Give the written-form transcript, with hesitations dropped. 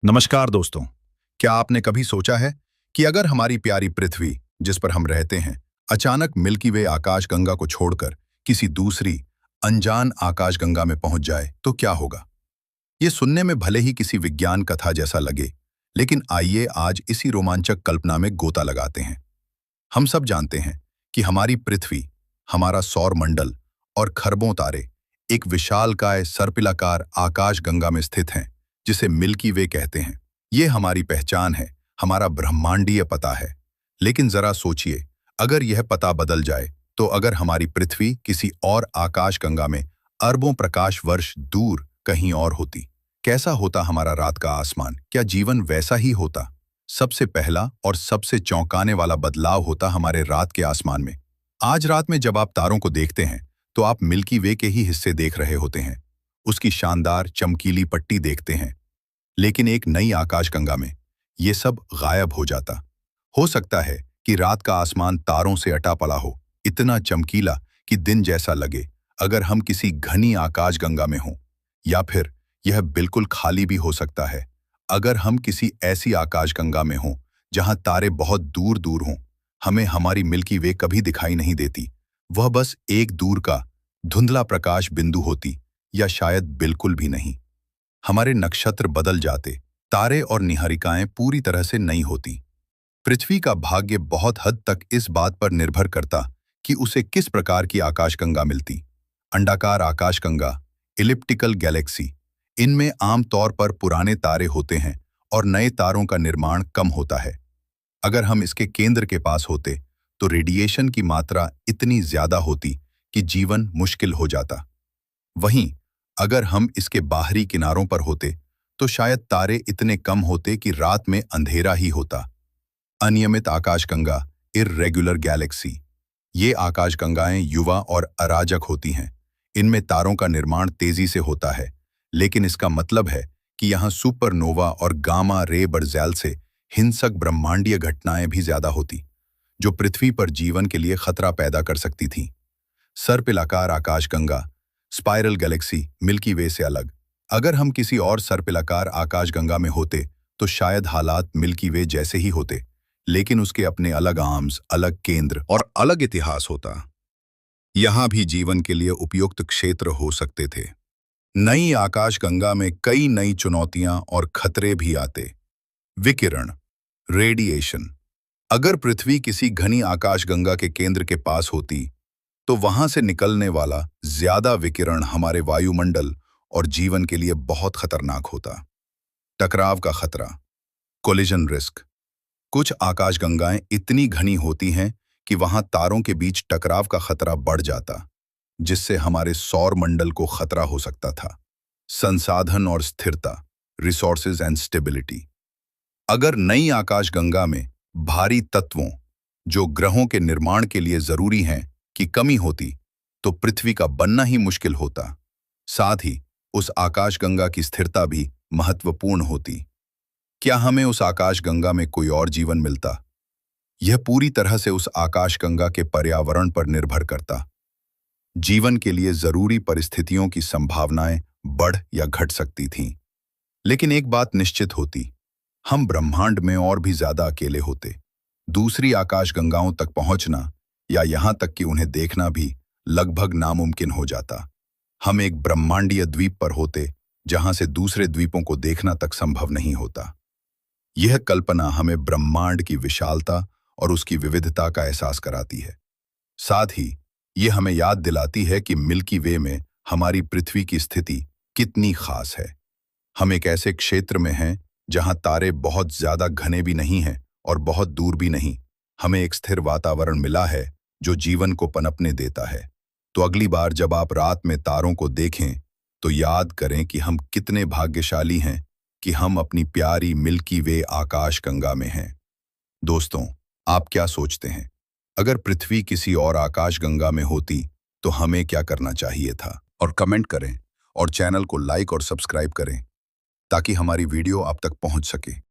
नमस्कार दोस्तों। क्या आपने कभी सोचा है कि अगर हमारी प्यारी पृथ्वी जिस पर हम रहते हैं अचानक मिल्की वे आकाशगंगा को छोड़कर किसी दूसरी अनजान आकाशगंगा में पहुंच जाए तो क्या होगा। ये सुनने में भले ही किसी विज्ञान कथा जैसा लगे, लेकिन आइए आज इसी रोमांचक कल्पना में गोता लगाते हैं। हम सब जानते हैं कि हमारी पृथ्वी, हमारा सौर मंडल और खरबों तारे एक विशालकाय सर्पिलाकार आकाशगंगा में स्थित हैं, जिसे मिल्की वे कहते हैं। ये हमारी पहचान है, हमारा ब्रह्मांडीय पता है। लेकिन जरा सोचिए, अगर यह पता बदल जाए, तो अगर हमारी पृथ्वी किसी और आकाशगंगा में अरबों प्रकाश वर्ष दूर कहीं और होती, कैसा होता हमारा रात का आसमान? क्या जीवन वैसा ही होता? सबसे पहला और सबसे चौंकाने वाला बदलाव होता हमारे रात के आसमान में। आज रात में जब आप तारों को देखते हैं, तो आप मिल्की वे के ही हिस्से देख रहे होते हैं। उसकी शानदार चमकीली पट्टी देखते हैं। लेकिन एक नई आकाशगंगा में ये सब गायब हो जाता। हो सकता है कि रात का आसमान तारों से अटा पड़ा हो, इतना चमकीला कि दिन जैसा लगे अगर हम किसी घनी आकाशगंगा में हों। या फिर यह बिल्कुल खाली भी हो सकता है, अगर हम किसी ऐसी आकाशगंगा में हों जहां तारे बहुत दूर दूर हों। हमें हमारी मिल्की वे कभी दिखाई नहीं देती, वह बस एक दूर का धुंधला प्रकाश बिंदु होती, या शायद बिल्कुल भी नहीं। हमारे नक्षत्र बदल जाते, तारे और निहारिकाएं पूरी तरह से नई होती। पृथ्वी का भाग्य बहुत हद तक इस बात पर निर्भर करता कि उसे किस प्रकार की आकाशगंगा मिलती। अंडाकार आकाशगंगा, इलिप्टिकल गैलेक्सी, इनमें आमतौर पर पुराने तारे होते हैं और नए तारों का निर्माण कम होता है। अगर हम इसके केंद्र के पास होते, तो रेडिएशन की मात्रा इतनी ज्यादा होती कि जीवन मुश्किल हो जाता। वहीं अगर हम इसके बाहरी किनारों पर होते, तो शायद तारे इतने कम होते कि रात में अंधेरा ही होता। अनियमित आकाशगंगा, इर्रेगुलर गैलेक्सी, ये आकाशगंगाएं युवा और अराजक होती हैं। इनमें तारों का निर्माण तेजी से होता है, लेकिन इसका मतलब है कि यहाँ सुपरनोवा और गामा रे बर्जैल से हिंसक ब्रह्मांडीय घटनाएं भी ज्यादा होती, जो पृथ्वी पर जीवन के लिए खतरा पैदा कर सकती थीं। सर्पिलाकार आकाशगंगा, स्पाइरल गैलेक्सी, मिल्की वे से अलग। अगर हम किसी और सर्पिलाकार आकाशगंगा में होते, तो शायद हालात मिल्की वे जैसे ही होते, लेकिन उसके अपने अलग आर्म्स, अलग केंद्र और अलग इतिहास होता। यहां भी जीवन के लिए उपयुक्त क्षेत्र हो सकते थे। नई आकाशगंगा में कई नई चुनौतियां और खतरे भी आते। विकिरण, रेडिएशन। अगर पृथ्वी किसी घनी आकाशगंगा के केंद्र के पास होती, तो वहां से निकलने वाला ज्यादा विकिरण हमारे वायुमंडल और जीवन के लिए बहुत खतरनाक होता। टकराव का खतरा, कोलिजन रिस्क। कुछ आकाशगंगाएं इतनी घनी होती हैं कि वहां तारों के बीच टकराव का खतरा बढ़ जाता, जिससे हमारे सौर मंडल को खतरा हो सकता था। संसाधन और स्थिरता, रिसोर्सेज एंड स्टेबिलिटी। अगर नई आकाशगंगा में भारी तत्वों, जो ग्रहों के निर्माण के लिए जरूरी हैं, की कमी होती, तो पृथ्वी का बनना ही मुश्किल होता। साथ ही उस आकाशगंगा की स्थिरता भी महत्वपूर्ण होती। क्या हमें उस आकाशगंगा में कोई और जीवन मिलता? यह पूरी तरह से उस आकाशगंगा के पर्यावरण पर निर्भर करता। जीवन के लिए जरूरी परिस्थितियों की संभावनाएं बढ़ या घट सकती थीं। लेकिन एक बात निश्चित होती, हम ब्रह्मांड में और भी ज्यादा अकेले होते। दूसरी आकाशगंगाओं तक पहुंचना या यहां तक कि उन्हें देखना भी लगभग नामुमकिन हो जाता। हम एक ब्रह्मांडीय द्वीप पर होते, जहां से दूसरे द्वीपों को देखना तक संभव नहीं होता। यह कल्पना हमें ब्रह्मांड की विशालता और उसकी विविधता का एहसास कराती है। साथ ही यह हमें याद दिलाती है कि मिल्की वे में हमारी पृथ्वी की स्थिति कितनी खास है। हम एक ऐसे क्षेत्र में हैं जहां तारे बहुत ज्यादा घने भी नहीं हैं और बहुत दूर भी नहीं। हमें एक स्थिर वातावरण मिला है जो जीवन को पनपने देता है। तो अगली बार जब आप रात में तारों को देखें, तो याद करें कि हम कितने भाग्यशाली हैं कि हम अपनी प्यारी मिल्की वे आकाशगंगा में हैं। दोस्तों, आप क्या सोचते हैं? अगर पृथ्वी किसी और आकाशगंगा में होती, तो हमें क्या करना चाहिए था? और कमेंट करें और चैनल को लाइक और सब्सक्राइब करें, ताकि हमारी वीडियो आप तक पहुंच सके।